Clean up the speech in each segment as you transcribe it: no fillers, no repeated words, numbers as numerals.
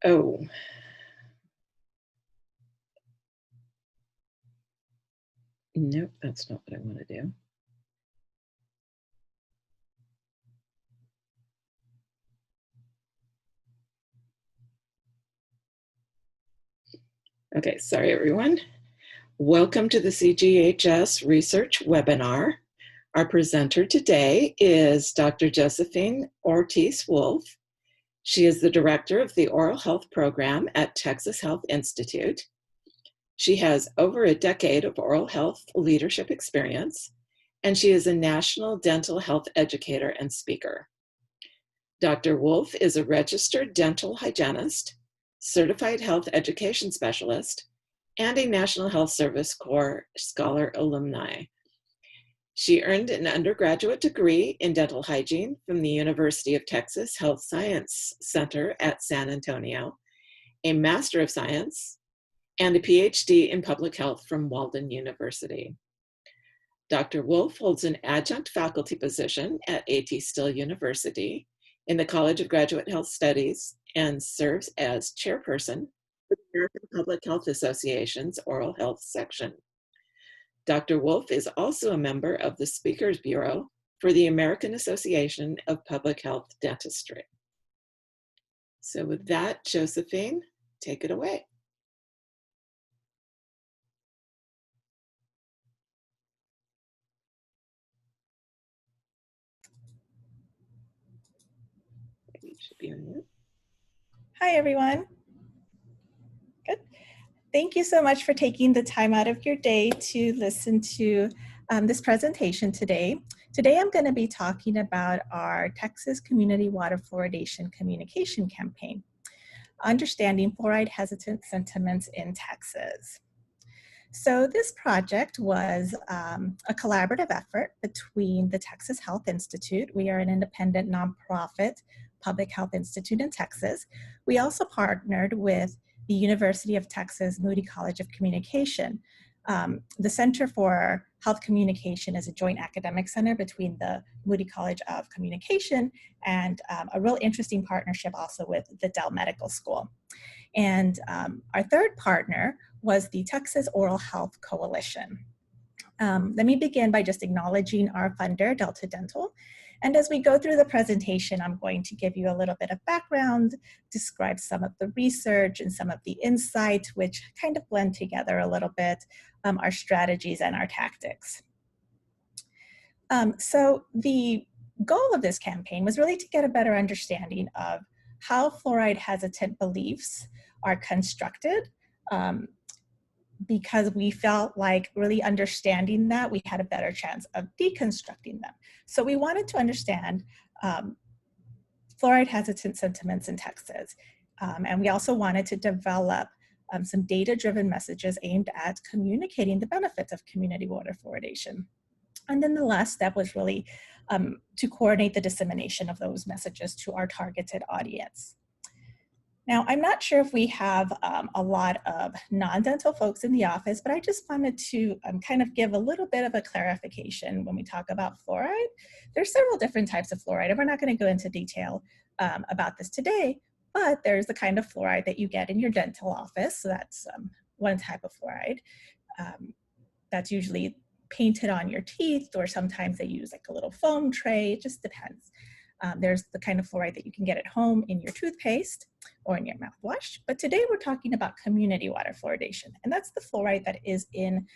Oh. Nope, that's not what I want to do. Okay, sorry everyone. Welcome to the CGHS Research Webinar. Our presenter today is Dr. Josefine Ortiz Wolfe. She is the director of the Oral Health Program at Texas Health Institute. She has over a decade of oral health leadership experience, and she is a national dental health educator and speaker. Dr. Wolfe is a registered dental hygienist, certified health education specialist, and a National Health Service Corps Scholar alumni. She earned an undergraduate degree in dental hygiene from the University of Texas Health Science Center at San Antonio, a Master of Science, and a PhD in public health from Walden University. Dr. Wolfe holds an adjunct faculty position at A.T. Still University in the College of Graduate Health Studies and serves as chairperson for the American Public Health Association's Oral Health section. Dr. Wolfe is also a member of the Speakers Bureau for the American Association of Public Health Dentistry. So with that, Josefine, take it away. You should be on mute. Hi, everyone. Good. Thank you so much for taking the time out of your day to listen to this presentation today. Today, I'm going to be talking about our Texas Community Water Fluoridation Communication Campaign, Understanding Fluoride Hesitant Sentiments in Texas. So this project was a collaborative effort between the Texas Health Institute. We are an independent nonprofit public health institute in Texas. We also partnered with the University of Texas Moody College of Communication. The Center for Health Communication is a joint academic center between the Moody College of Communication and a real interesting partnership also with the Dell Medical School. And our third partner was the Texas Oral Health Coalition. Let me begin by just acknowledging our funder, Delta Dental. And as we go through the presentation, I'm going to give you a little bit of background, describe some of the research and some of the insights, which kind of blend together a little bit, our strategies and our tactics. So the goal of this campaign was really to get a better understanding of how fluoride hesitant beliefs are constructed, because we felt like really understanding that, we had a better chance of deconstructing them. So we wanted to understand fluoride hesitant sentiments in Texas. And we also wanted to develop some data-driven messages aimed at communicating the benefits of community water fluoridation. And then the last step was really to coordinate the dissemination of those messages to our targeted audience. Now, I'm not sure if we have a lot of non-dental folks in the office, but I just wanted to kind of give a little bit of a clarification when we talk about fluoride. There's several different types of fluoride, and we're not going to go into detail about this today, but there's the kind of fluoride that you get in your dental office. So that's one type of fluoride. That's usually painted on your teeth, or sometimes they use like a little foam tray. It just depends. There's the kind of fluoride that you can get at home in your toothpaste or in your mouthwash. But today we're talking about community water fluoridation, and that's the fluoride that is in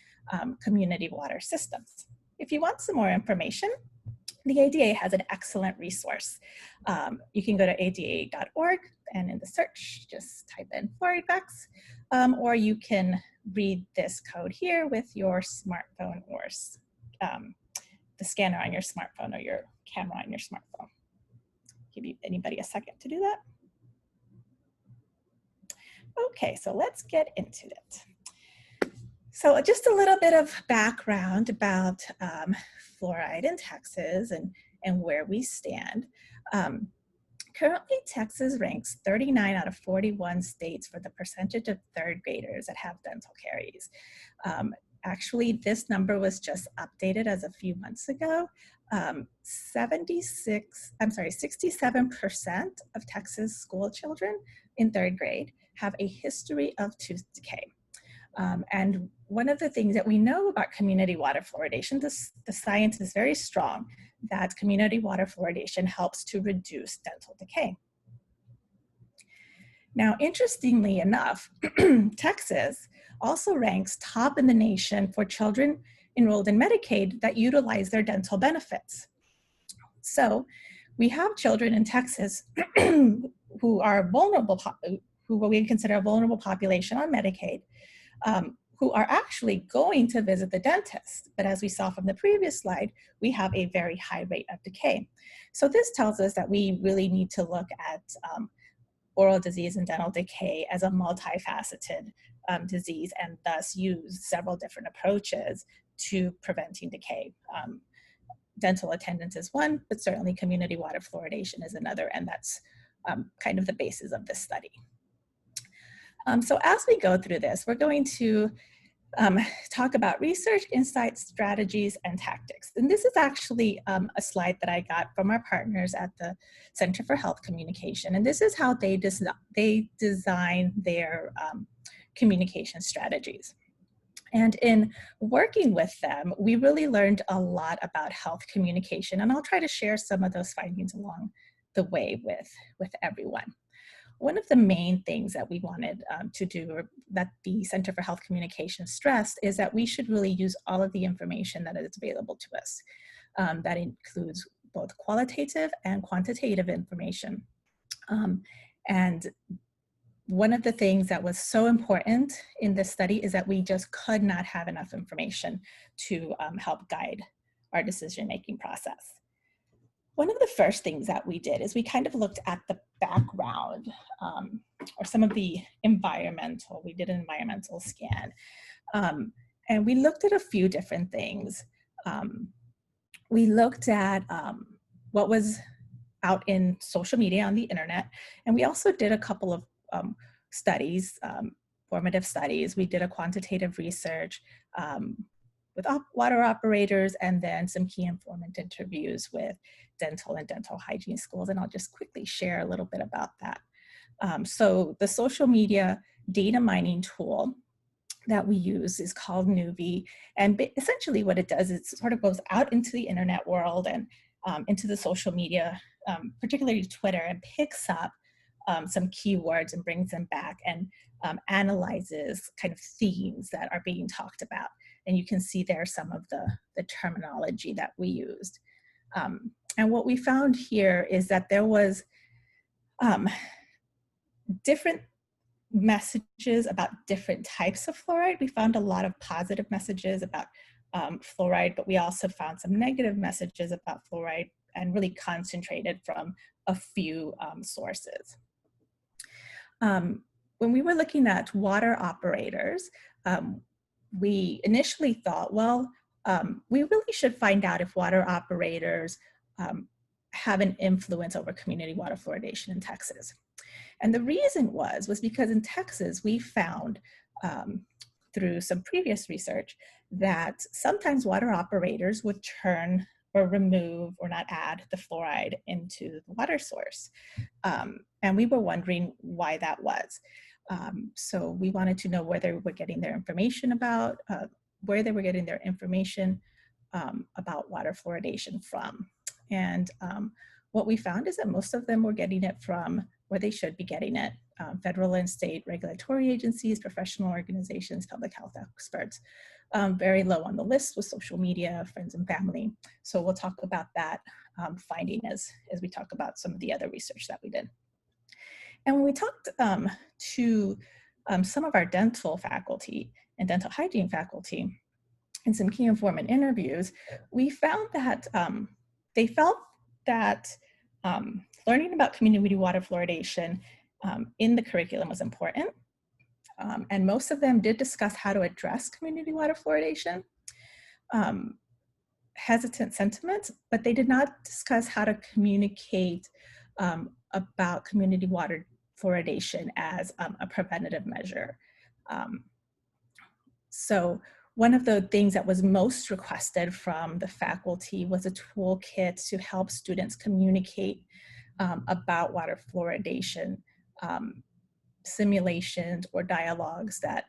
community water systems. If you want some more information, the ADA has an excellent resource. You can go to ada.org, and in the search, just type in fluoride facts, or you can read this code here with your smartphone or the scanner on your smartphone or your camera on your smartphone. Give anybody a second to do that. Okay, so let's get into it. So just a little bit of background about fluoride in Texas and where we stand. Currently, Texas ranks 39 out of 41 states for the percentage of third graders that have dental caries. Actually, this number was just updated as a few months ago. 67% of Texas school children in 3rd grade have a history of tooth decay. And one of the things that we know about community water fluoridation, the science is very strong that community water fluoridation helps to reduce dental decay. Now, interestingly enough, Texas also ranks top in the nation for children enrolled in Medicaid that utilize their dental benefits. So we have children in Texas who are vulnerable, who we consider a vulnerable population on Medicaid, who are actually going to visit the dentist. But as we saw from the previous slide, we have a very high rate of decay. So this tells us that we really need to look at oral disease and dental decay as a multifaceted disease, and thus use several different approaches to preventing decay. Dental attendance is one, but certainly community water fluoridation is another, and that's kind of the basis of this study. So as we go through this, we're going to talk about research, insights, strategies, and tactics. And this is actually a slide that I got from our partners at the Center for Health Communication. And this is how they design their communication strategies. And in working with them, we really learned a lot about health communication. And I'll try to share some of those findings along the way with everyone. One of the main things that we wanted to do, or that the Center for Health Communication stressed, is that we should really use all of the information that is available to us. That includes both qualitative and quantitative information. And one of the things that was so important in this study is that we just could not have enough information to help guide our decision-making process. One of the first things that we did is we kind of looked at the background or some of the environmental, we did an environmental scan. And we looked at a few different things. We looked at what was out in social media on the internet, and we also did a couple of studies, formative studies. We did a quantitative research with water operators, and then some key informant interviews with dental and dental hygiene schools. And I'll just quickly share a little bit about that. So the social media data mining tool that we use is called Nuvi. And essentially what it does is it sort of goes out into the internet world and into the social media, particularly Twitter, and picks up some keywords and brings them back and analyzes kind of themes that are being talked about. And you can see there some of the terminology that we used. And what we found here is that there was different messages about different types of fluoride. We found a lot of positive messages about fluoride, but we also found some negative messages about fluoride, and really concentrated from a few sources. When we were looking at water operators, we initially thought, well, we really should find out if water operators have an influence over community water fluoridation in Texas. And the reason was because in Texas, we found through some previous research that sometimes water operators would turn or remove or not add the fluoride into the water source. And we were wondering why that was. So we wanted to know where they were getting their information about, about water fluoridation from. And what we found is that most of them were getting it from where they should be getting it, federal and state regulatory agencies, professional organizations, public health experts. Very low on the list was social media, friends and family. So we'll talk about that finding as we talk about some of the other research that we did. And when we talked to some of our dental faculty and dental hygiene faculty in some key informant interviews, we found that they felt that learning about community water fluoridation in the curriculum was important. And most of them did discuss how to address community water fluoridation. Hesitant sentiments, but they did not discuss how to communicate about community water fluoridation as a preventative measure. So one of the things that was most requested from the faculty was a toolkit to help students communicate about water fluoridation, simulations or dialogues that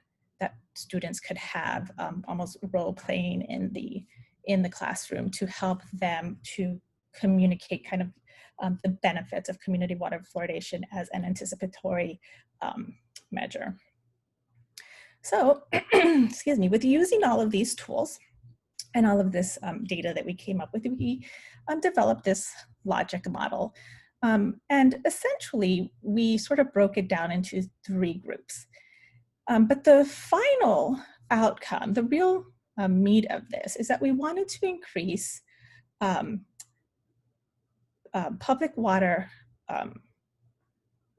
students could have, almost role playing in the classroom to help them to communicate kind of the benefits of community water fluoridation as an anticipatory measure. So, excuse me, with using all of these tools and all of this data that we came up with, we developed this logic model. And essentially, we sort of broke it down into 3 groups. But the final outcome, the real meat of this, is that we wanted to increase public water,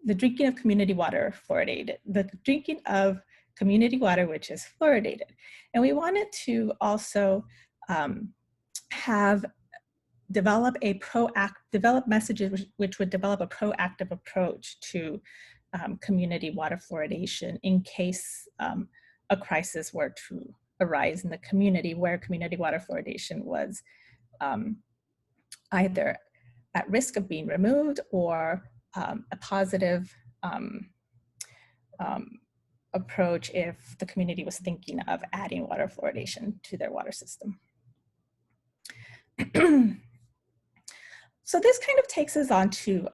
the drinking of community water fluoridated, the drinking of community water which is fluoridated. And we wanted to also develop messages which would develop a proactive approach to community water fluoridation in case a crisis were to arise in the community where community water fluoridation was either at risk of being removed or a positive approach if the community was thinking of adding water fluoridation to their water system. So this kind of takes us on to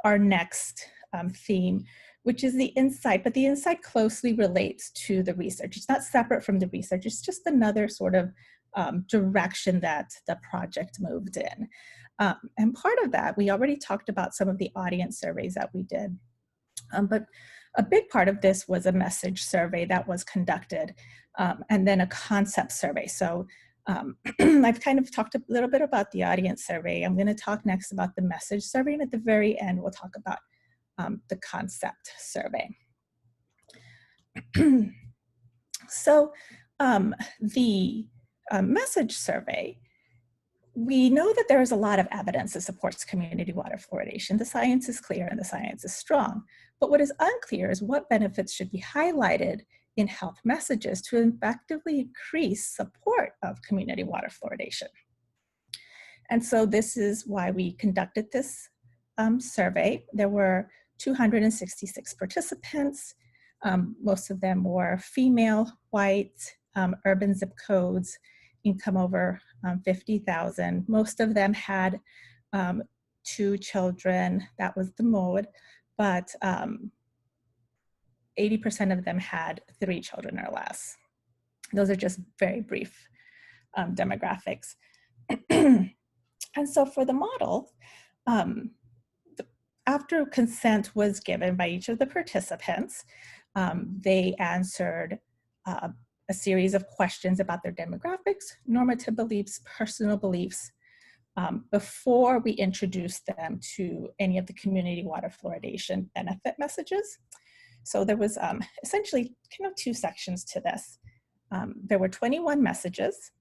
our next theme, which is the insight, but the insight closely relates to the research. It's not separate from the research, it's just another sort of direction that the project moved in. And part of that, we already talked about some of the audience surveys that we did, but a big part of this was a message survey that was conducted, and then a concept survey. So I've kind of talked a little bit about the audience survey. I'm going to talk next about the message survey, and at the very end, we'll talk about the concept survey. So the message survey, we know that there is a lot of evidence that supports community water fluoridation. The science is clear and the science is strong. But what is unclear is what benefits should be highlighted in health messages to effectively increase support of community water fluoridation. And so this is why we conducted this survey. There were 266 participants. Most of them were female, white, urban zip codes, income over 50,000. Most of them had 2 children. That was the mode, but 80% of them had 3 children or less. Those are just very brief demographics. And so for the model, after consent was given by each of the participants, they answered a series of questions about their demographics, normative beliefs, personal beliefs, before we introduced them to any of the community water fluoridation benefit messages. So there was essentially kind of 2 sections to this. There were 21 messages,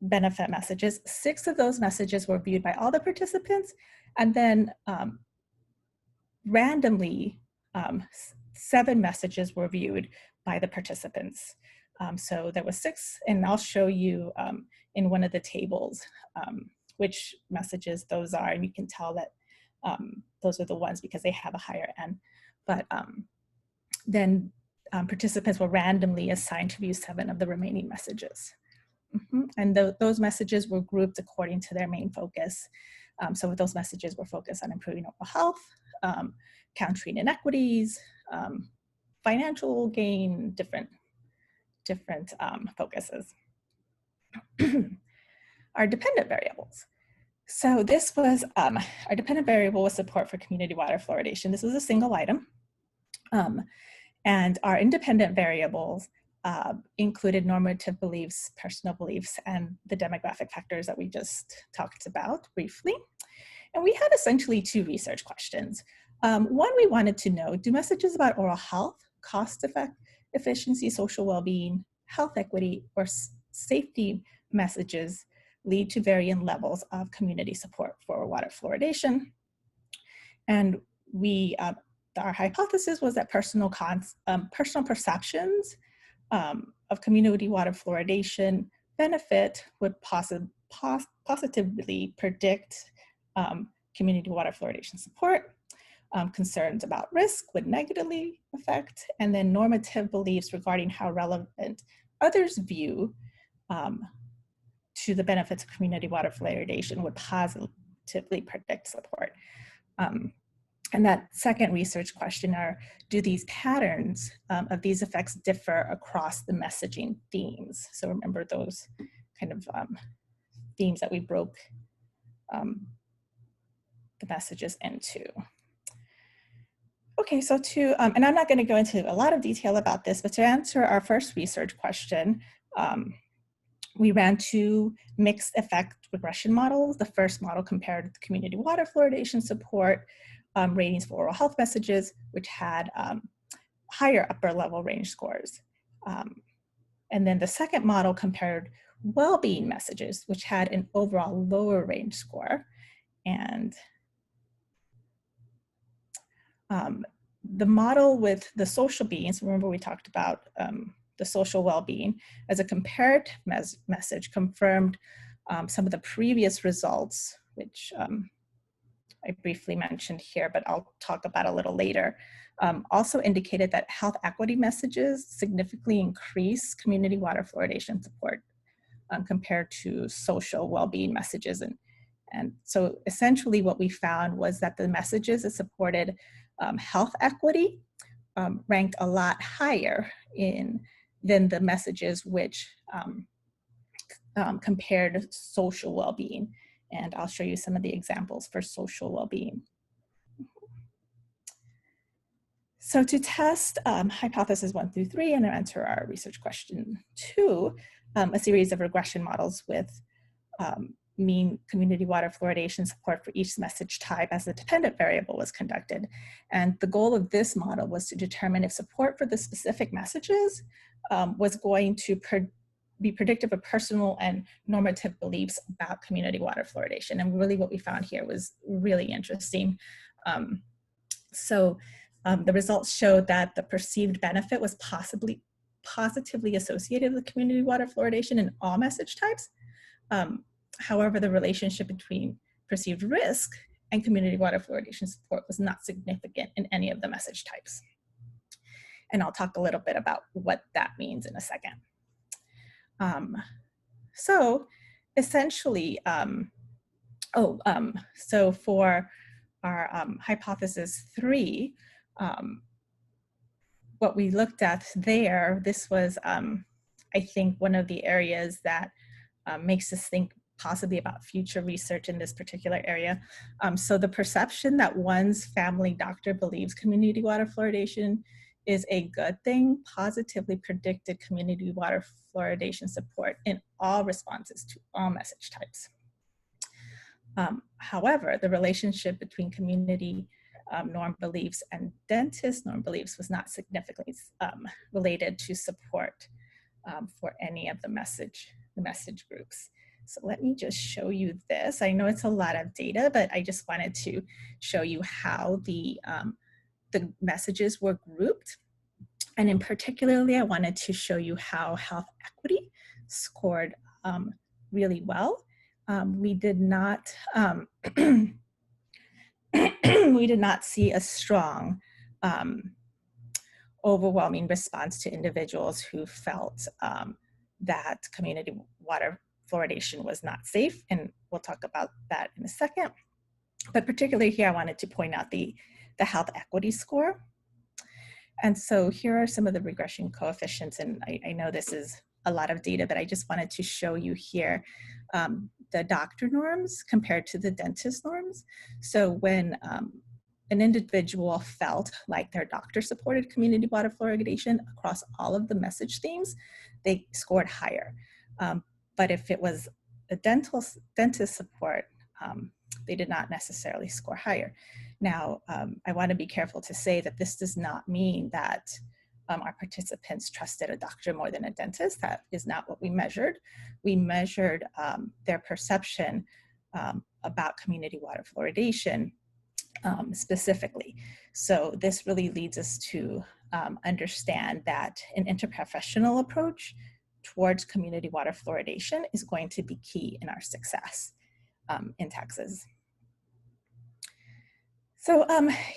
benefit messages. 6 of those messages were viewed by all the participants, and then randomly 7 messages were viewed by the participants. So there was 6, and I'll show you in one of the tables which messages those are, and you can tell that those are the ones because they have a higher N. But then participants were randomly assigned to view 7 of the remaining messages. And those messages were grouped according to their main focus. So those messages were focused on improving oral health, countering inequities, financial gain, different focuses. Our dependent variables. So this was, our dependent variable was support for community water fluoridation. This was a single item. And our independent variables included normative beliefs, personal beliefs, and the demographic factors that we just talked about briefly. And we had essentially 2 research questions. One, we wanted to know, do messages about oral health, cost efficiency, social well-being, health equity, or safety messages lead to varying levels of community support for water fluoridation? And our hypothesis was that personal perceptions of community water fluoridation benefit would positively predict community water fluoridation support. Concerns about risk would negatively affect, and then normative beliefs regarding how relevant others view to the benefits of community water fluoridation would positively predict support. And that second research question are, do these patterns of these effects differ across the messaging themes? So remember those kind of themes that we broke the messages into. Okay, so and I'm not going to go into a lot of detail about this, but to answer our first research question, we ran two mixed effect regression models. The first model compared the community water fluoridation support ratings for oral health messages, which had higher upper level range scores. And then the second model compared well-being messages, which had an overall lower range score. And the model with the social beings, remember we talked about the social well-being as a comparative message, confirmed some of the previous results, which I briefly mentioned here, but I'll talk about a little later. Also indicated that health equity messages significantly increase community water fluoridation support compared to social well-being messages. And so essentially what we found was that the messages that supported health equity ranked a lot higher than the messages which compared social well-being. And I'll show you some of the examples for social well-being. So to test hypothesis 1 through 3 and answer our research question 2, a series of regression models with mean community water fluoridation support for each message type as a dependent variable was conducted. And the goal of this model was to determine if support for the specific messages was going to be predictive of personal and normative beliefs about community water fluoridation. And really what we found here was really interesting. The results showed that the perceived benefit was positively associated with community water fluoridation in all message types. However, the relationship between perceived risk and community water fluoridation support was not significant in any of the message types. And I'll talk a little bit about what that means in a second. So essentially, so for our hypothesis 3, what we looked at there, this was, I think, one of the areas that makes us think possibly about future research in this particular area. So the perception that one's family doctor believes community water fluoridation is a good thing positively predicted community water fluoridation support in all responses to all message types. However, the relationship between community norm beliefs and dentist norm beliefs was not significantly related to support for any of the message groups. So let me just show you this. I know it's a lot of data, but I just wanted to show you how the messages were grouped. And in particularly, I wanted to show you how health equity scored really well. We did not we did not see a strong overwhelming response to individuals who felt that community water fluoridation was not safe, and we'll talk about that in a second. But particularly here, I wanted to point out the health equity score. And so here are some of the regression coefficients, and I know this is a lot of data, but I just wanted to show you here the doctor norms compared to the dentist norms. So when an individual felt like their doctor supported community water fluoridation across all of the message themes, they scored higher. But if it was a dentist support, they did not necessarily score higher. Now, I want to be careful to say that this does not mean that our participants trusted a doctor more than a dentist. That is not what we measured. We measured their perception about community water fluoridation specifically. So this really leads us to understand that an interprofessional approach towards community water fluoridation is going to be key in our success in Texas. So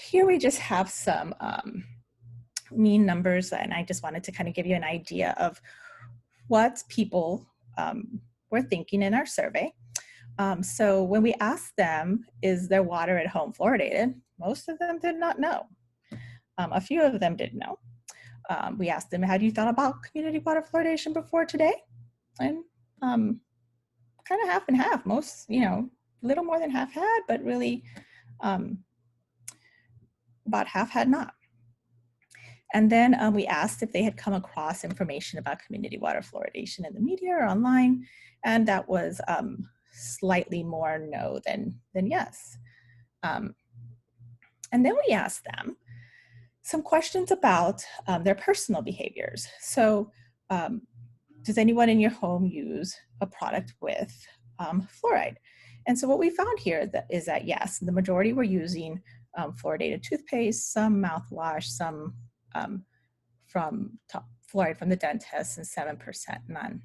here we just have some mean numbers, and I just wanted to kind of give you an idea of what people were thinking in our survey. So when we asked them, is their water at home fluoridated? Most of them did not know. A few of them did know. We asked them, had you thought about community water fluoridation before today? And kind of half and half. Most, a little more than half had, but really about half had not. And then we asked if they had come across information about community water fluoridation in the media or online, and that was slightly more no than yes. And then we asked them some questions about their personal behaviors. So does anyone in your home use a product with fluoride? And so what we found here is that yes, the majority were using fluoridated toothpaste, some mouthwash, some fluoride from the dentist, and 7% none.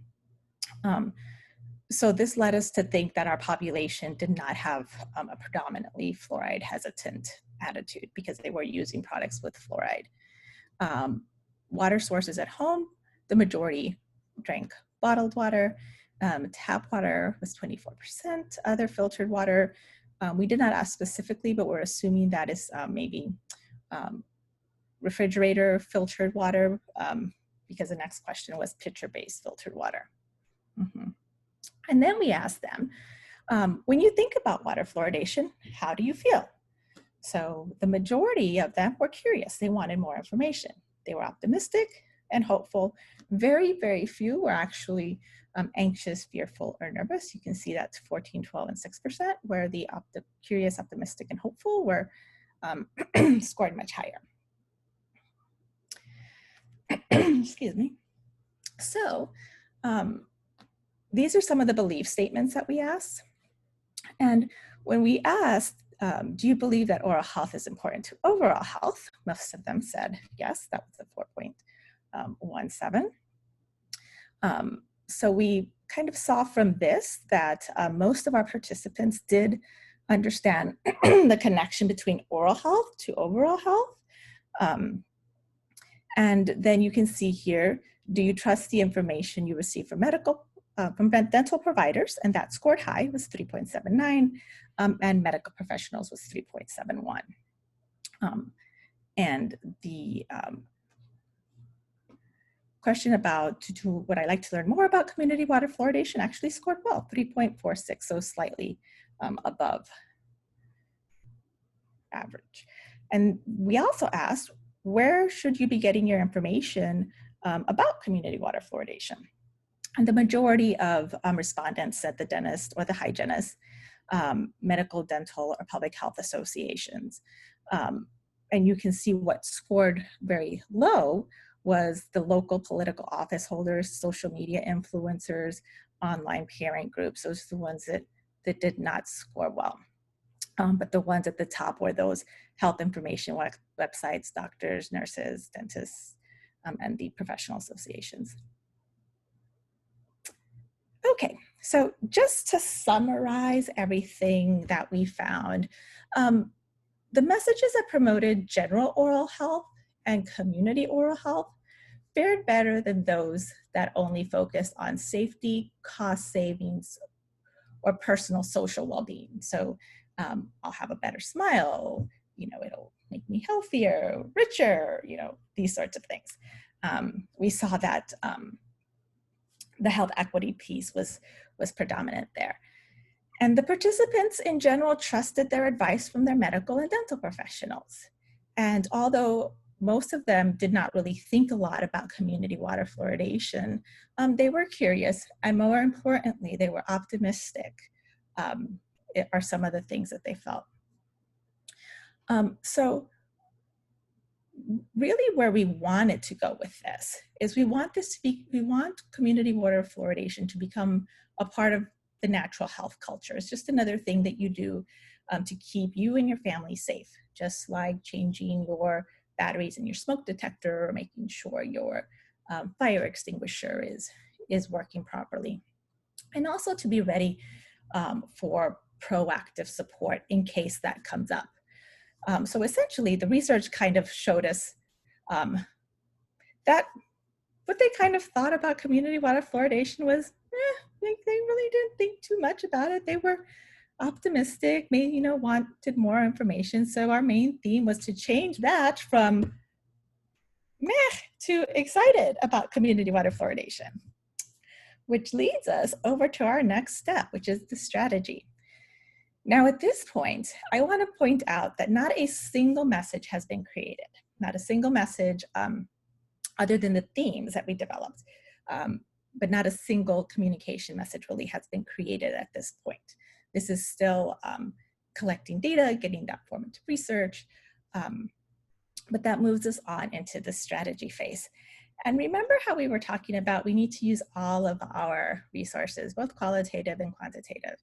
So this led us to think that our population did not have a predominantly fluoride hesitant attitude because they were using products with fluoride. Water sources at home, the majority drank bottled water. Tap water was 24%, other filtered water. We did not ask specifically, but we're assuming that is maybe refrigerator filtered water, because the next question was pitcher-based filtered water. And then we asked them, when you think about water fluoridation, how do you feel? So the majority of them were curious. They wanted more information. They were optimistic and hopeful. Very, very few were actually anxious, fearful, or nervous. You can see that's 14, 12, and 6%, where the curious, optimistic, and hopeful were scored much higher. Excuse me. So these are some of the belief statements that we asked. And when we asked, do you believe that oral health is important to overall health? Most of them said yes, that was a 4.17. So we kind of saw from this that most of our participants did understand the connection between oral health to overall health. And then you can see here, do you trust the information you receive from dental providers? And that scored high, was 3.79, and medical professionals was 3.71. And the question about would I like to learn more about community water fluoridation actually scored well, 3.46, so slightly above average. And we also asked, where should you be getting your information about community water fluoridation? And the majority of respondents said the dentist or the hygienist, medical, dental, or public health associations. And you can see what scored very low was the local political office holders, social media influencers, online parent groups. Those are the ones that did not score well. But the ones at the top were those health information websites, doctors, nurses, dentists, and the professional associations. Okay, so just to summarize everything that we found, the messages that promoted general oral health and community oral health fared better than those that only focused on safety, cost savings, or personal social well-being. So I'll have a better smile, it'll make me healthier, richer, these sorts of things. We saw that the health equity piece was predominant there. And the participants in general trusted their advice from their medical and dental professionals. And although most of them did not really think a lot about community water fluoridation, they were curious, and more importantly, they were optimistic, are some of the things that they felt. So really where we wanted to go with this is we want community water fluoridation to become a part of the natural health culture. It's just another thing that you do to keep you and your family safe, just like changing your batteries in your smoke detector, or making sure your fire extinguisher is working properly. And also to be ready for proactive support in case that comes up. So essentially, the research kind of showed us that what they kind of thought about community water fluoridation was, they really didn't think too much about it. They were optimistic, maybe, wanted more information. So our main theme was to change that from meh to excited about community water fluoridation, which leads us over to our next step, which is the strategy. Now, at this point, I want to point out that not a single message has been created, not a single message other than the themes that we developed, but not a single communication message really has been created at this point. This is still collecting data, getting that form into research, but that moves us on into the strategy phase. And remember how we were talking about we need to use all of our resources, both qualitative and quantitative.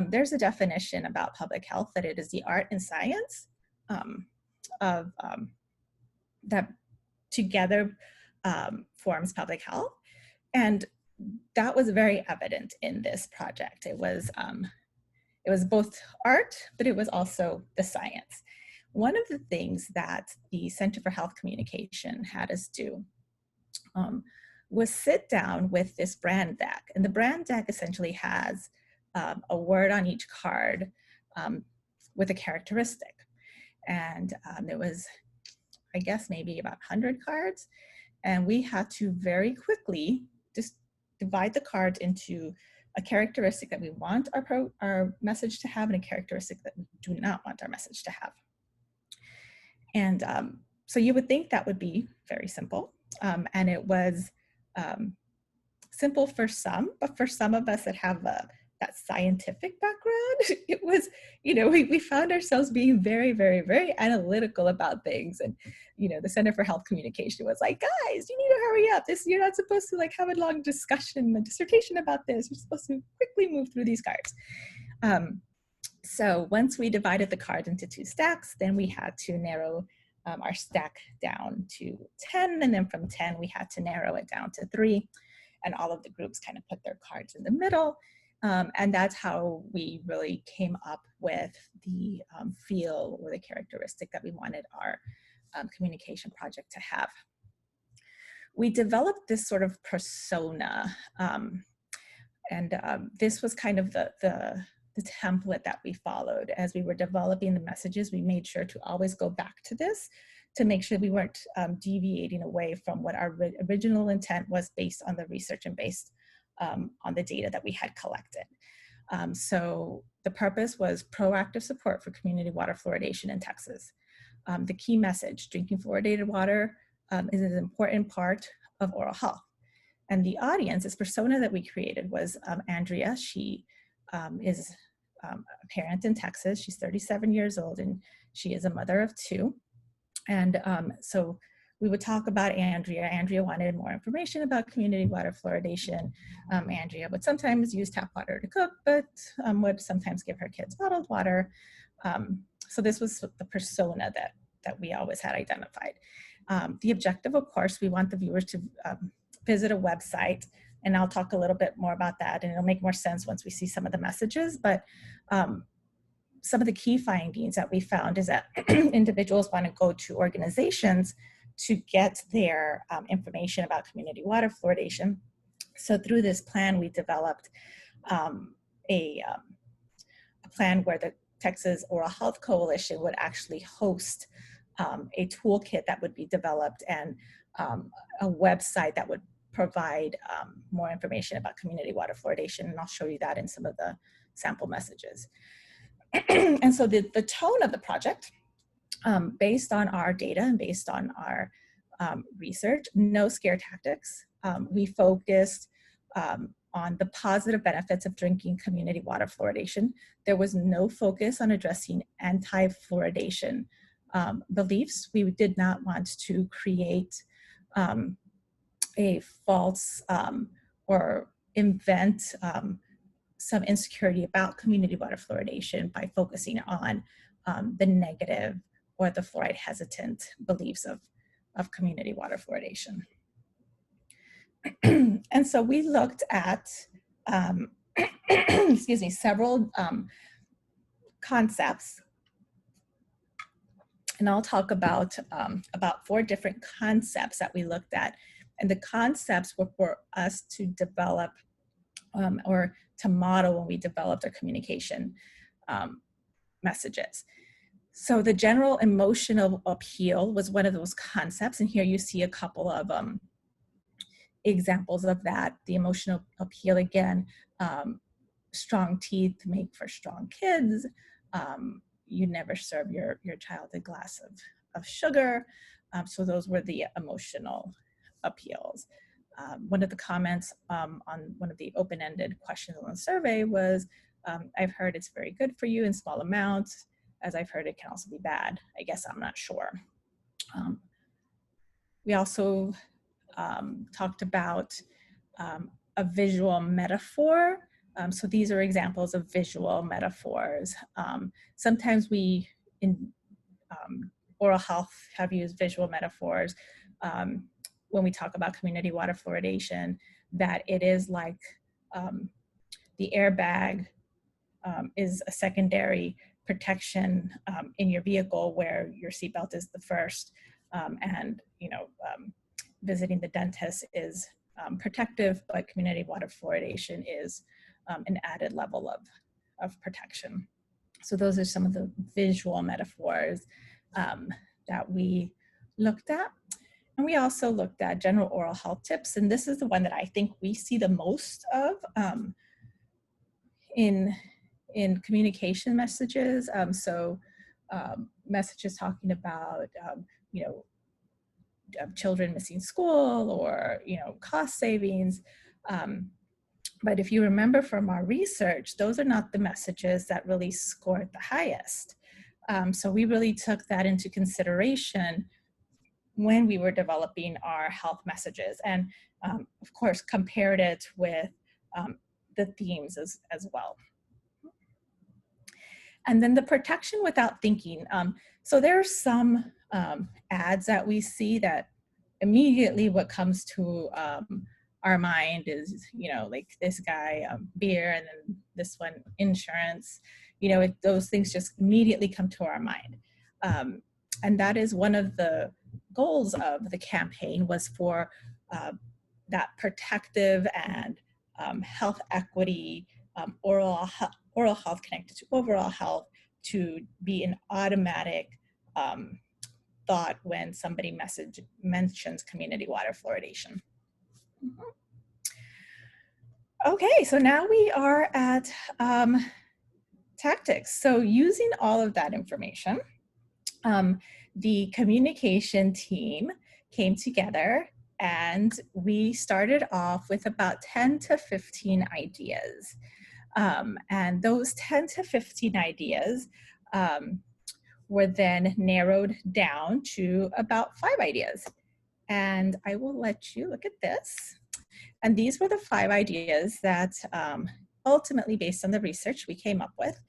There's a definition about public health that it is the art and science that together forms public health. And that was very evident in this project. It was both art, but it was also the science. One of the things that the Center for Health Communication had us do was sit down with this brand deck. And the brand deck essentially has a word on each card with a characteristic. And there was, I guess, maybe about 100 cards. And we had to very quickly just divide the cards into a characteristic that we want our message to have and a characteristic that we do not want our message to have. And so you would think that would be very simple. And it was simple for some, but for some of us that have that scientific background, it was, we found ourselves being very, very, very analytical about things. And, the Center for Health Communication was like, guys, you need to hurry up. You're not supposed to have a long discussion, a dissertation about this. You're supposed to quickly move through these cards. So once we divided the cards into 2 stacks, then we had to narrow our stack down to 10. And then from 10, we had to narrow it down to 3. And all of the groups kind of put their cards in the middle. And that's how we really came up with the feel or the characteristic that we wanted our communication project to have. We developed this sort of persona, and this was kind of the template that we followed. As we were developing the messages, we made sure to always go back to this to make sure we weren't deviating away from what our original intent was based on the research and based on the data that we had collected. So the purpose was proactive support for community water fluoridation in Texas. The key message, drinking fluoridated water is an important part of oral health. And the audience, this persona that we created was Andrea. She is a parent in Texas. She's 37 years old and she is a mother of 2. And so we would talk about Andrea. Andrea wanted more information about community water fluoridation. Andrea would sometimes use tap water to cook, but would sometimes give her kids bottled water. So this was the persona that we always had identified. The objective, of course, we want the viewers to visit a website, and I'll talk a little bit more about that, and it'll make more sense once we see some of the messages. But some of the key findings that we found is that individuals want to go to organizations to get their information about community water fluoridation. So through this plan, we developed a plan where the Texas Oral Health Coalition would actually host a toolkit that would be developed and a website that would provide more information about community water fluoridation. And I'll show you that in some of the sample messages. And so the tone of the project, based on our data and based on our research, no scare tactics. We focused on the positive benefits of drinking community water fluoridation. There was no focus on addressing anti-fluoridation beliefs. We did not want to create a false or invent some insecurity about community water fluoridation by focusing on the negative or the fluoride hesitant beliefs of community water fluoridation. And so we looked at, excuse me, several concepts. And I'll talk about 4 different concepts that we looked at. And the concepts were for us to develop or to model when we developed our communication messages. So the general emotional appeal was one of those concepts. And here you see a couple of examples of that. The emotional appeal, again, strong teeth make for strong kids. You never serve your child a glass of sugar. So those were the emotional appeals. One of the comments on one of the open-ended questions on the survey was, I've heard it's very good for you in small amounts, as I've heard it can also be bad. I guess I'm not sure. We also talked about a visual metaphor. So these are examples of visual metaphors. Sometimes we, in oral health, have used visual metaphors when we talk about community water fluoridation, that it is like the airbag is a secondary protection in your vehicle, where your seatbelt is the first, and visiting the dentist is protective, but community water fluoridation is an added level of protection. So those are some of the visual metaphors that we looked at. And we also looked at general oral health tips, and this is the one that I think we see the most of in communication messages. Messages talking about children missing school, or cost savings. But if you remember from our research, those are not the messages that really scored the highest. So we really took that into consideration when we were developing our health messages, and of course compared it with the themes as well. And then the protection without thinking. So there are some ads that we see that immediately what comes to our mind is, like this guy, beer, and then this one, insurance. Those things just immediately come to our mind. And that is one of the goals of the campaign, was for that protective and health equity, oral health connected to overall health, to be an automatic thought when somebody mentions community water fluoridation. Okay, so now we are at tactics. So using all of that information, the communication team came together, and we started off with about 10 to 15 ideas. And those 10 to 15 ideas were then narrowed down to about 5 ideas. And I will let you look at this. And these were the 5 ideas that ultimately, based on the research, we came up with.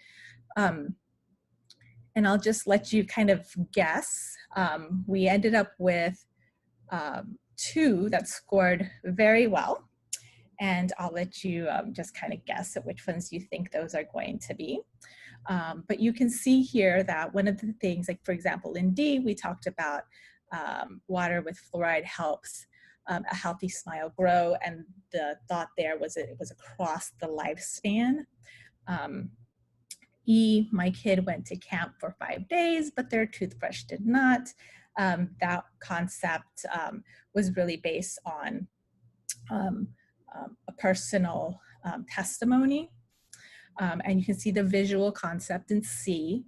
And I'll just let you kind of guess. We ended up with 2 that scored very well. And I'll let you just kind of guess at which ones you think those are going to be. But you can see here that one of the things, like for example, in D, we talked about water with fluoride helps a healthy smile grow. And the thought there was it was across the lifespan. E, my kid went to camp for 5 days, but their toothbrush did not. That concept was really based on a personal testimony. And you can see the visual concept in C,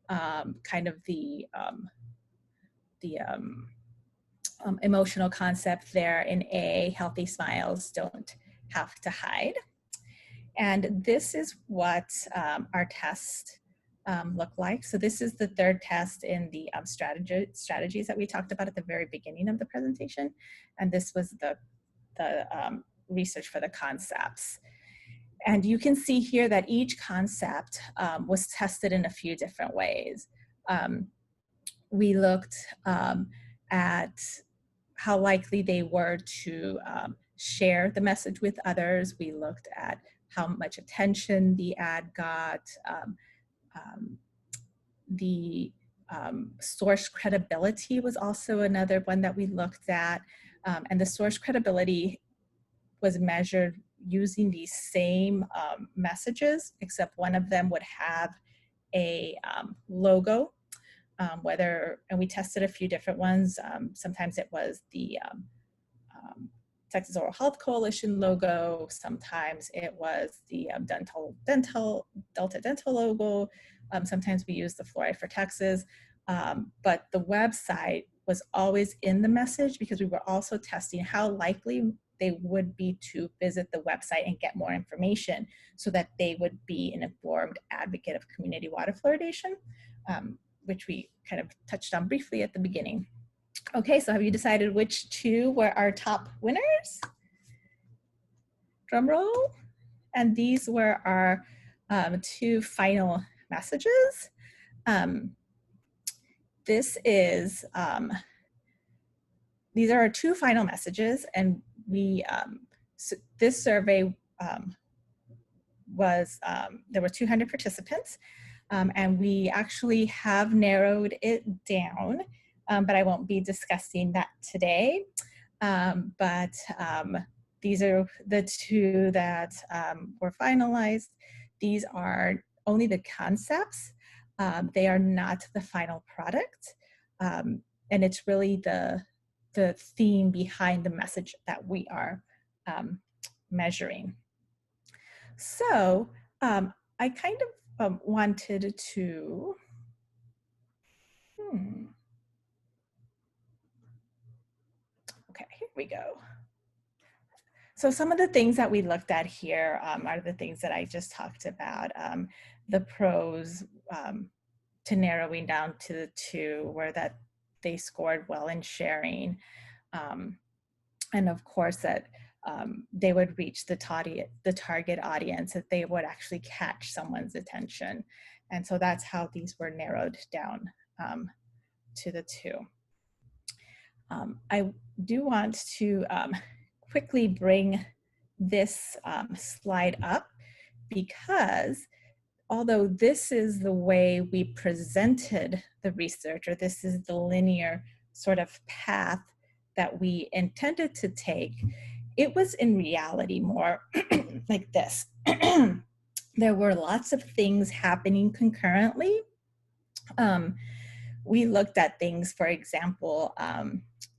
kind of the emotional concept there in A, healthy smiles don't have to hide. And this is what our test looked like. So this is the 3rd test in the strategies that we talked about at the very beginning of the presentation. And this was the research for the concepts. And you can see here that each concept was tested in a few different ways. We looked at how likely they were to share the message with others. We looked at how much attention the ad got, the source credibility was also another one that we looked at. And the source credibility was measured using these same messages, except one of them would have a logo, and we tested a few different ones. Sometimes it was the Texas Oral Health Coalition logo. Sometimes it was the Delta Dental logo. Sometimes we used the Fluoride for Texas. But the website was always in the message because we were also testing how likely they would be to visit the website and get more information so that they would be an informed advocate of community water fluoridation, which we kind of touched on briefly at the beginning. Okay, so have you decided which two were our top winners? Drum roll. And these were our two final messages. These are our two final messages, and this survey there were 200 participants, and we actually have narrowed it down, but I won't be discussing that today. These are the two that were finalized. These are only the concepts. They are not the final product. And it's really the theme behind the message that we are measuring. So I kind of wanted to, okay, here we go. So some of the things that we looked at here are the things that I just talked about. The pros to narrowing down to the two were that they scored well in sharing. And of course that they would reach the target audience, that they would actually catch someone's attention. And so that's how these were narrowed down to the two. I do want to quickly bring this slide up, because although this is the way we presented the research, or this is the linear sort of path that we intended to take, it was in reality more like this. There were lots of things happening concurrently. We looked at things, for example,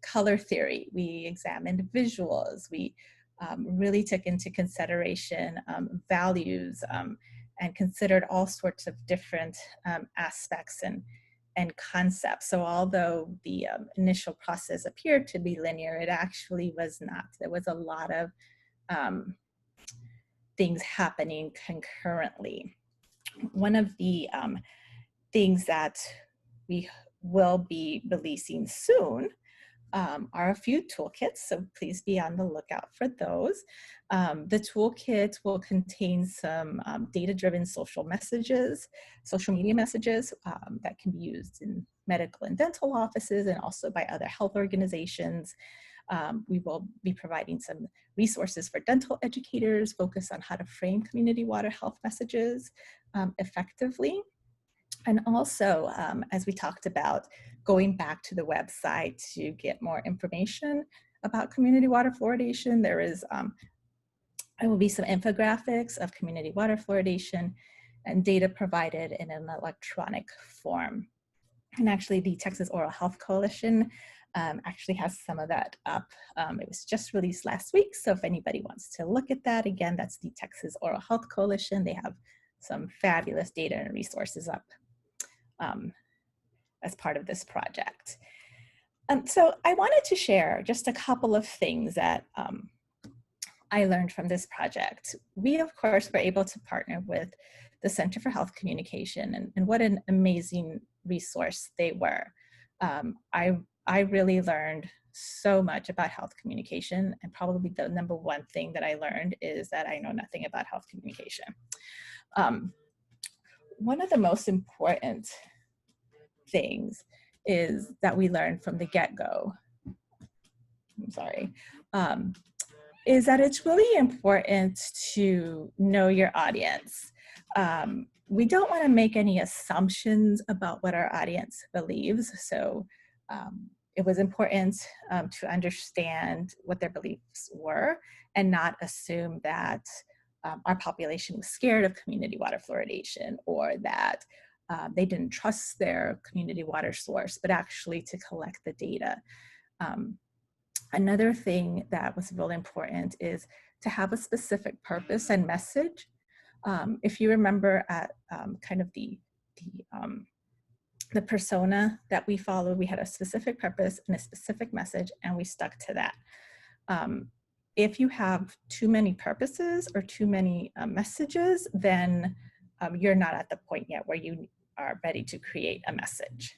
color theory. We examined visuals. We really took into consideration values and considered all sorts of different aspects and concepts. So although the initial process appeared to be linear, it actually was not. There was a lot of things happening concurrently. One of the things that we will be releasing soon are a few toolkits, so please be on the lookout for those. The toolkit will contain some data-driven social media messages that can be used in medical and dental offices and also by other health organizations. We will be providing some resources for dental educators focused on how to frame community water health messages effectively. And also, as we talked about, going back to the website to get more information about community water fluoridation, there will be some infographics of community water fluoridation and data provided in an electronic form. And actually, the Texas Oral Health Coalition actually has some of that up. It was just released last week, so if anybody wants to look at that, again, that's the Texas Oral Health Coalition. They have some fabulous data and resources up as part of this project. So I wanted to share just a couple of things that I learned from this project. We, of course, were able to partner with the Center for Health Communication, and what an amazing resource they were. I really learned so much about health communication, and probably the number one thing that I learned is that I know nothing about health communication. One of the most important things is that we learned from the get-go, I'm sorry, is that it's really important to know your audience. We don't want to make any assumptions about what our audience believes. So it was important to understand what their beliefs were and not assume that our population was scared of community water fluoridation or that they didn't trust their community water source, but actually to collect the data. Another thing that was really important is to have a specific purpose and message. If you remember at kind of the persona that we followed, we had a specific purpose and a specific message, and we stuck to that. If you have too many purposes or too many messages, then you're not at the point yet where you are ready to create a message.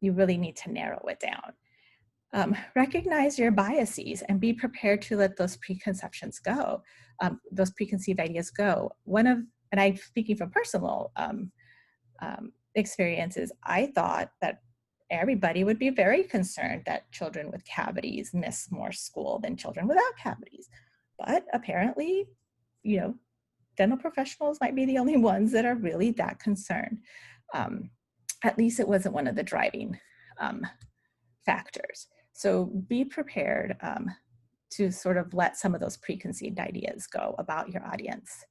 You really need to narrow it down. Recognize your biases and be prepared to let those preconceptions go, those preconceived ideas go. And I'm speaking from personal experiences, I thought that everybody would be very concerned that children with cavities miss more school than children without cavities. But apparently, dental professionals might be the only ones that are really that concerned. At least it wasn't one of the driving factors. So be prepared to sort of let some of those preconceived ideas go about your audience.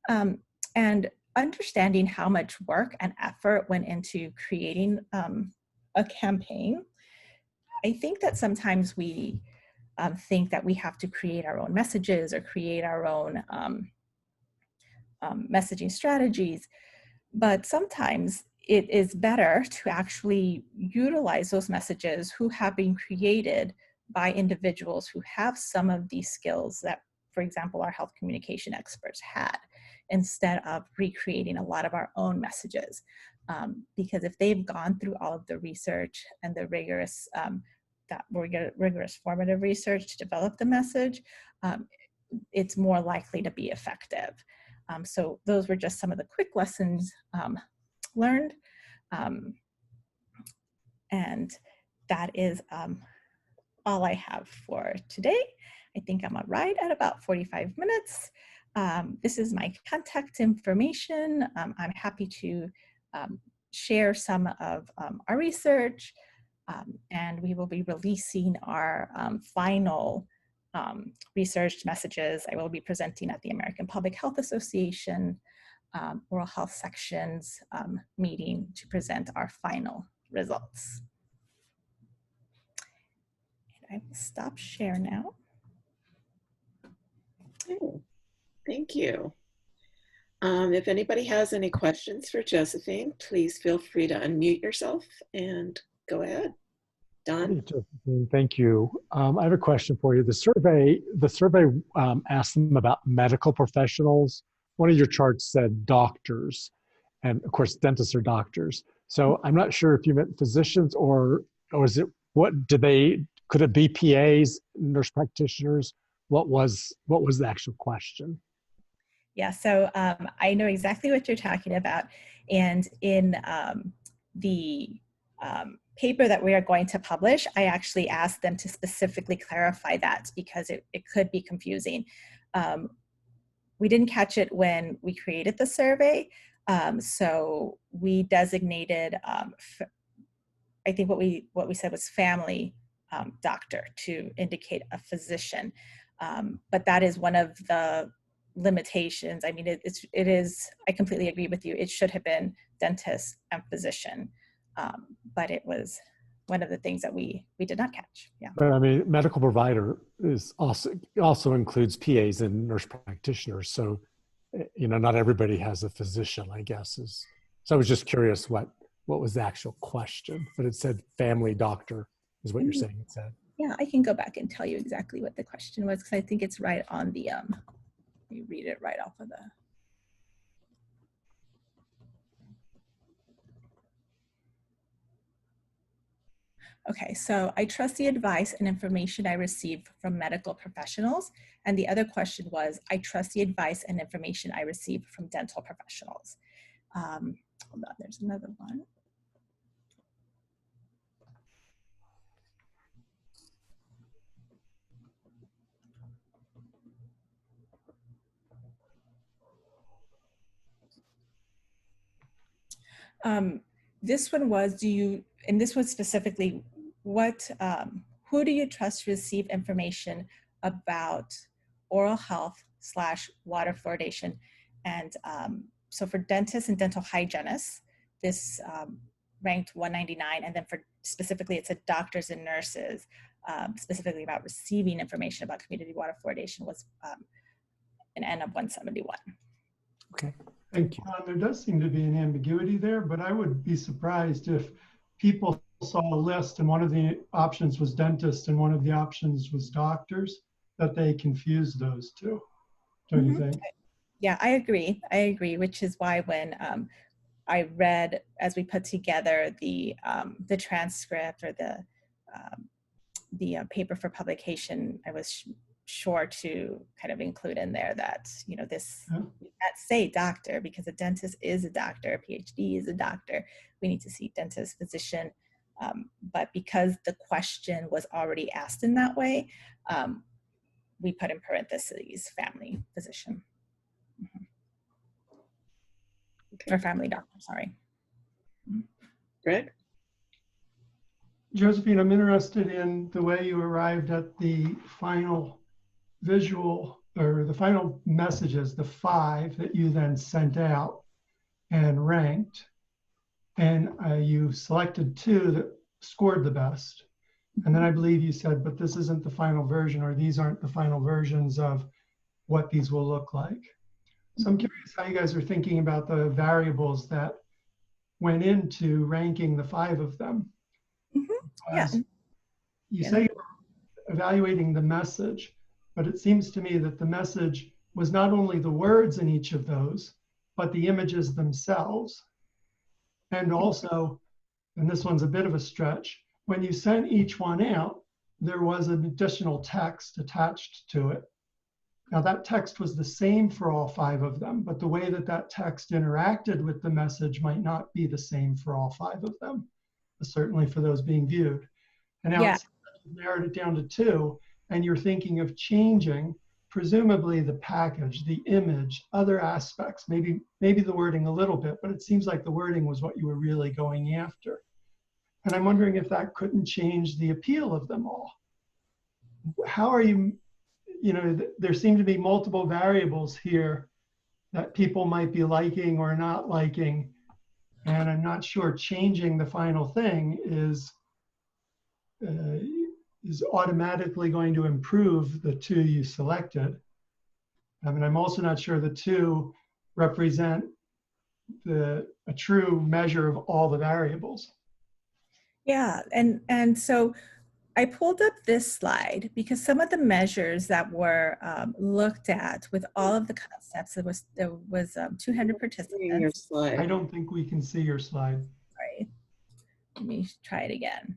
And understanding how much work and effort went into creating a campaign. I think that sometimes we think that we have to create our own messages or create our own messaging strategies, but sometimes it is better to actually utilize those messages who have been created by individuals who have some of these skills that, for example, our health communication experts had, instead of recreating a lot of our own messages. Because if they've gone through all of the research and the rigorous formative research to develop the message, it's more likely to be effective. So those were just some of the quick lessons learned. And that is all I have for today. I think I'm right at about 45 minutes. This is my contact information. I'm happy to share some of our research, and we will be releasing our final research messages. I will be presenting at the American Public Health Association Oral Health Sections meeting to present our final results. And I will stop share now. Oh, thank you. If anybody has any questions for Josephine, please feel free to unmute yourself and go ahead. Don? Hey, Josephine, thank you. I have a question for you. The survey asked them about medical professionals. One of your charts said doctors, and of course, dentists are doctors. So I'm not sure if you meant physicians or is it, could it be PAs, nurse practitioners? What was the actual question? Yeah, so I know exactly what you're talking about. And in the paper that we are going to publish, I actually asked them to specifically clarify that because it could be confusing. We didn't catch it when we created the survey. So we designated, I think what we said was family doctor to indicate a physician. But that is one of the limitations. I mean, it is, I completely agree with you. It should have been dentist and physician, but it was one of the things that we did not catch. Yeah. But I mean, medical provider is also includes PAs and nurse practitioners. So, not everybody has a physician, I guess. So I was just curious what was the actual question, but it said family doctor is what you're saying it said. Yeah, I can go back and tell you exactly what the question was, because I think it's right on the, you read it right off of the. Okay, so I trust the advice and information I receive from medical professionals. And the other question was, I trust the advice and information I receive from dental professionals. Hold on, there's another one. This one was, and this was specifically, who do you trust to receive information about oral health / water fluoridation? And so for dentists and dental hygienists, this ranked 199, and then for specifically it said doctors and nurses, specifically about receiving information about community water fluoridation was an N of 171. Okay, thank you. There does seem to be an ambiguity there, but I would be surprised if people saw a list and one of the options was dentist and one of the options was doctors, that they confused those two. Don't you think? Yeah, I agree, which is why when I read, as we put together the transcript or the paper for publication, I was sure to kind of include in there that, you know, this, that say doctor, because a dentist is a doctor, a PhD is a doctor. We need to see dentist, physician, but because the question was already asked in that way, we put in parentheses family physician. Or family doctor, sorry. Greg? Josephine, I'm interested in the way you arrived at the final visual or the final messages, the 5 that you then sent out and ranked. And you selected 2 that scored the best. And then I believe you said, but this isn't the final version, or these aren't the final versions of what these will look like. So I'm curious how you guys are thinking about the variables that went into ranking the 5 of them. Yeah. You say you're evaluating the message, but it seems to me that the message was not only the words in each of those, but the images themselves. And also, and this one's a bit of a stretch, when you sent each one out, there was an additional text attached to it. Now that text was the same for all 5 of them, but the way that that text interacted with the message might not be the same for all 5 of them, certainly for those being viewed. And now it's narrowed it down to 2, and you're thinking of changing, presumably the package, the image, other aspects, maybe the wording a little bit, but it seems like the wording was what you were really going after. And I'm wondering if that couldn't change the appeal of them all. How are you, you know, there seem to be multiple variables here that people might be liking or not liking. And I'm not sure changing the final thing is automatically going to improve the 2 you selected. I mean, I'm also not sure the 2 represent a true measure of all the variables. Yeah, and so I pulled up this slide because some of the measures that were looked at with all of the concepts, there was 200 participants. I don't think we can see your slide. Sorry, let me try it again.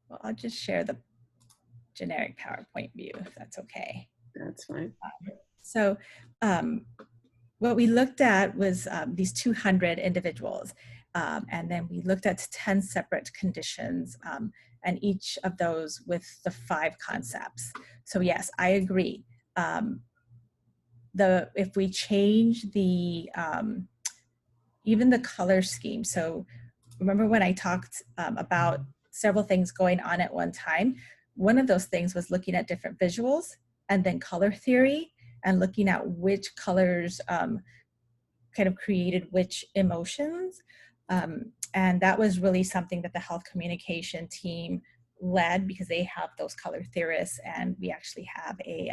Well, I'll just share the generic PowerPoint view if that's okay. That's fine. So what we looked at was these 200 individuals. And then we looked at 10 separate conditions, and each of those with the 5 concepts. So yes, I agree. If we change the, even the color scheme. So remember when I talked about several things going on at one time? One of those things was looking at different visuals and then color theory and looking at which colors kind of created which emotions. And that was really something that the health communication team led because they have those color theorists, and we actually have a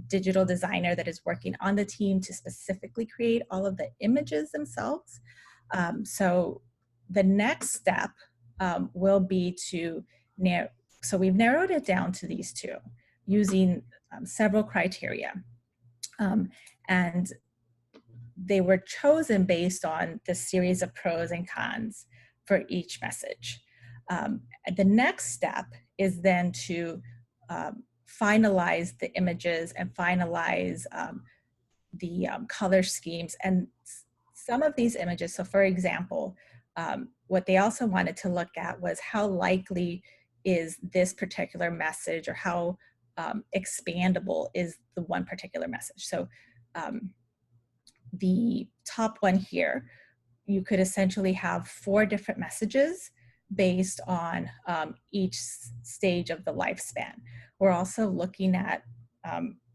digital designer that is working on the team to specifically create all of the images themselves. So the next step will be to narrow, so we've narrowed it down to these 2 using several criteria. And they were chosen based on the series of pros and cons for each message. The next step is then to finalize the images and finalize the color schemes. And some of these images, so for example, what they also wanted to look at was how likely is this particular message, or how expandable is the one particular message. So the top one here, you could essentially have 4 different messages based on each stage of the lifespan. We're also looking at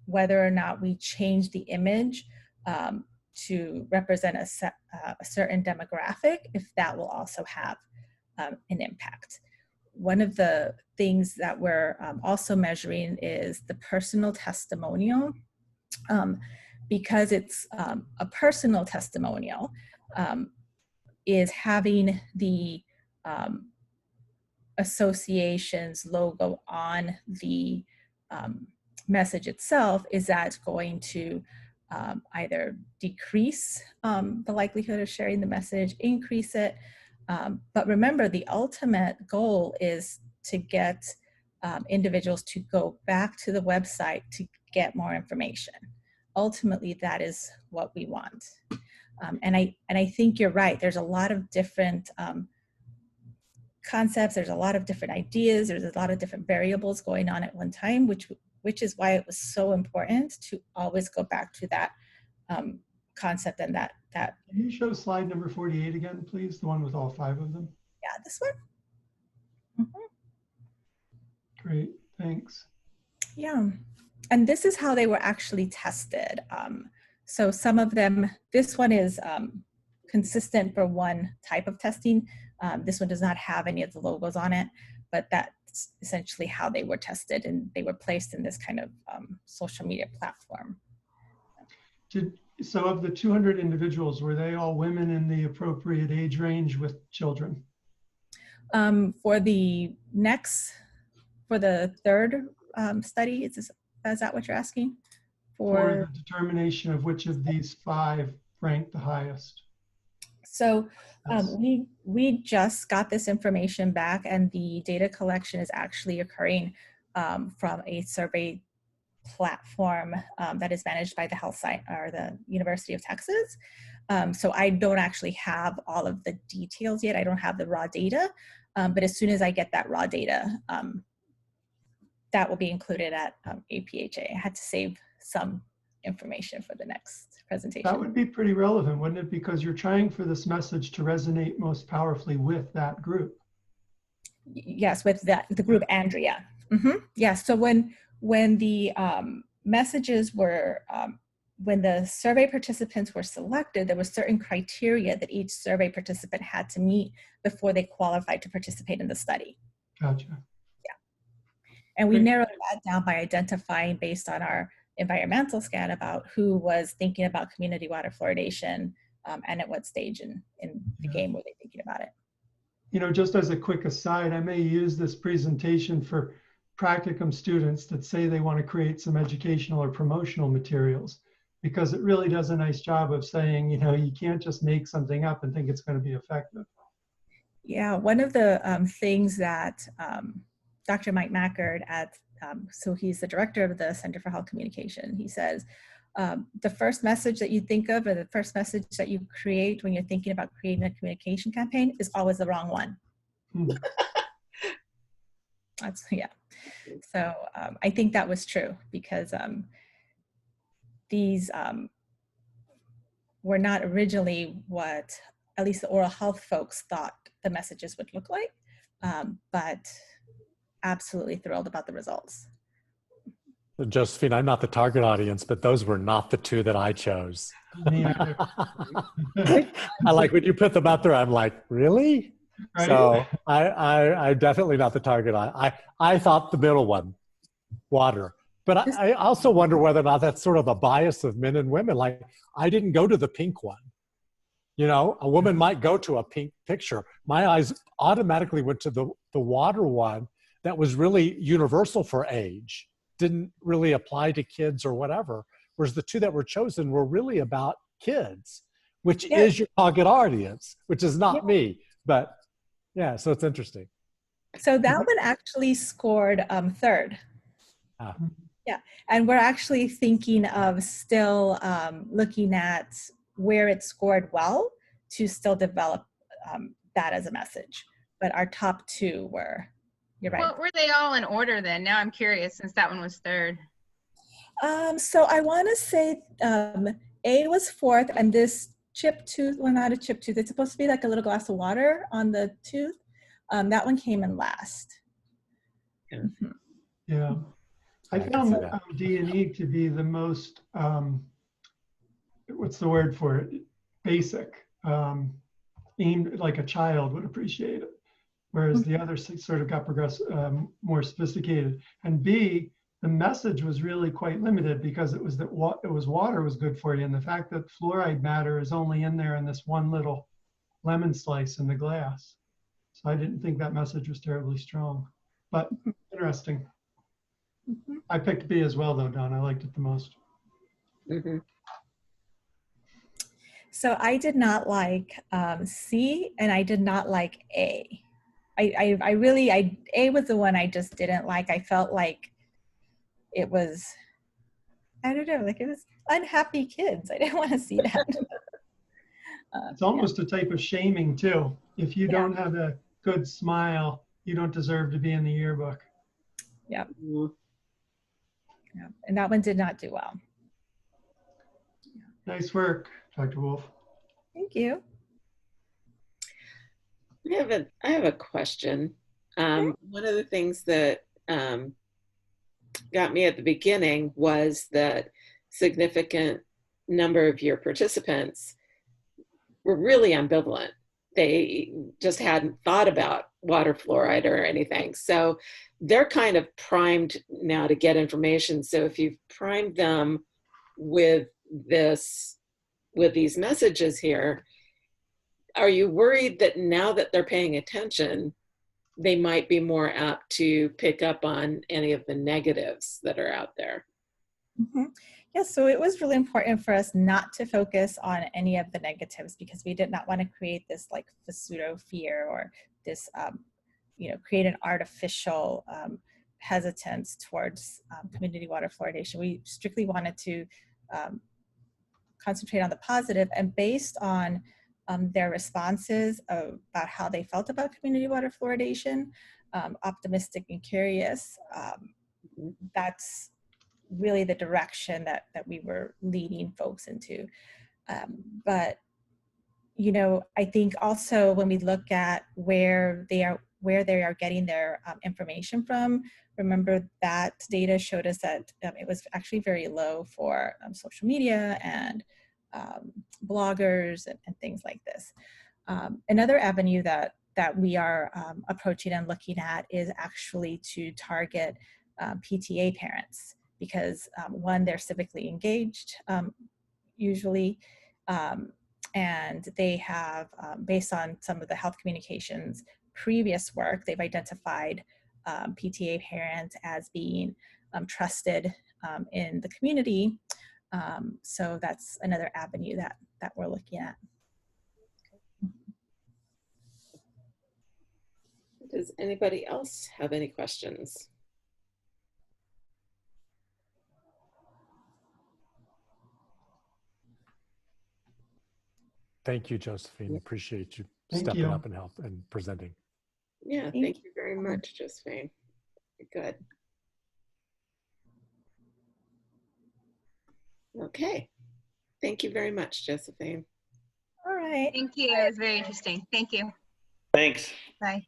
whether or not we change the image to represent a certain demographic, if that will also have an impact. One of the things that we're also measuring is the personal testimonial. Because it's a personal testimonial, is having the association's logo on the message itself, is that going to either decrease the likelihood of sharing the message, increase it? But remember, the ultimate goal is to get individuals to go back to the website to get more information. Ultimately, that is what we want. And I think you're right. There's a lot of different concepts. There's a lot of different ideas. There's a lot of different variables going on at one time, which is why it was so important to always go back to that concept and that. Can you show slide number 48 again, please? The one with all 5 of them. Yeah, this one. Mm-hmm. Great, thanks. Yeah. And this is how they were actually tested. So some of them, this one is consistent for one type of testing. This one does not have any of the logos on it, but that's essentially how they were tested, and they were placed in this kind of social media platform. So of the 200 individuals, were they all women in the appropriate age range with children? For the third study, is that what you're asking? For the determination of which of these 5 ranked the highest. So we just got this information back, and the data collection is actually occurring from a survey platform that is managed by the the University of Texas. So I don't actually have all of the details yet. I don't have the raw data, but as soon as I get that raw data, that will be included at APHA. I had to save some information for the next presentation. That would be pretty relevant, wouldn't it? Because you're trying for this message to resonate most powerfully with that group. Yes, with the group Andrea. Mm-hmm. Yeah, so when the messages were, when the survey participants were selected, there were certain criteria that each survey participant had to meet before they qualified to participate in the study. Gotcha. And we narrowed that down by identifying, based on our environmental scan, about who was thinking about community water fluoridation and at what stage in the game were they thinking about it. You know, just as a quick aside, I may use this presentation for practicum students that say they want to create some educational or promotional materials, because it really does a nice job of saying, you know, you can't just make something up and think it's going to be effective. Yeah, one of the things that Dr. Mike Mackard so he's the director of the Center for Health Communication. He says, the first message that you think of, or the first message that you create when you're thinking about creating a communication campaign, is always the wrong one. Yeah. So I think that was true, because these were not originally what at least the oral health folks thought the messages would look like, but absolutely thrilled about the results. Josephine, I'm not the target audience, but those were not the 2 that I chose. I like when you put them out there, I'm like, really? Right? So I'm definitely not the target. I thought the middle one, water. But I also wonder whether or not that's sort of a bias of men and women. Like, I didn't go to the pink one. You know, a woman might go to a pink picture. My eyes automatically went to the water one that was really universal for age, didn't really apply to kids or whatever. Whereas the 2 that were chosen were really about kids, which is your target audience, which is not me. But yeah, so it's interesting. So that one actually scored 3rd. Yeah, and we're actually thinking of still looking at where it scored well to still develop that as a message. But our top 2 were, you're right. Well, were they all in order then? Now I'm curious, since that one was 3rd. So I want to say A was fourth, and this chip tooth, well, not a chip tooth, it's supposed to be like a little glass of water on the tooth. That one came in last. Yeah. Mhm. Yeah. I can see found that. D and E to be the most, what's the word for it? Basic, aimed like a child would appreciate it. Whereas the other six sort of got more sophisticated. And B, the message was really quite limited because it was that water was good for you. And the fact that fluoride matter is only in there in this one little lemon slice in the glass. So I didn't think that message was terribly strong, but interesting. Mhm. I picked B as well though, Don. I liked it the most. Mhm. So I did not like C, and I did not like A. A was the one I just didn't like. I felt like it was, I don't know, like it was unhappy kids. I didn't want to see that. It's almost a type of shaming too. If you Yeah. don't have a good smile, you don't deserve to be in the yearbook. Yeah. Mhm. Yeah. And that one did not do well. Nice work, Dr. Wolfe. Thank you. I have a question. One of the things that got me at the beginning was that significant number of your participants were really ambivalent. They just hadn't thought about water fluoride or anything. So they're kind of primed now to get information. So if you've primed them with these messages here, are you worried that now that they're paying attention, they might be more apt to pick up on any of the negatives that are out there? Mm-hmm. Yeah, so it was really important for us not to focus on any of the negatives because we did not want to create this like pseudo fear or this, create an artificial hesitance towards community water fluoridation. We strictly wanted to concentrate on the positive, and based on their responses about how they felt about community water fluoridation, optimistic and curious, that's really the direction that we were leading folks into. But I think also when we look at where they are getting their information from, remember that data showed us that it was actually very low for social media and bloggers and things like this. Another avenue that we are approaching and looking at is actually to target PTA parents because one, they're civically engaged usually, and they have, based on some of the health communications previous work, they've identified PTA parents as being trusted in the community. So that's another avenue that we're looking at. Does anybody else have any questions? Thank you, Josephine. Appreciate you Thank stepping you. up and help and presenting. Yeah, thank you very much, Josefine. Good. Okay. Thank you very much, Josephine. All right. Thank you. It was very interesting. Thank you. Thanks. Bye.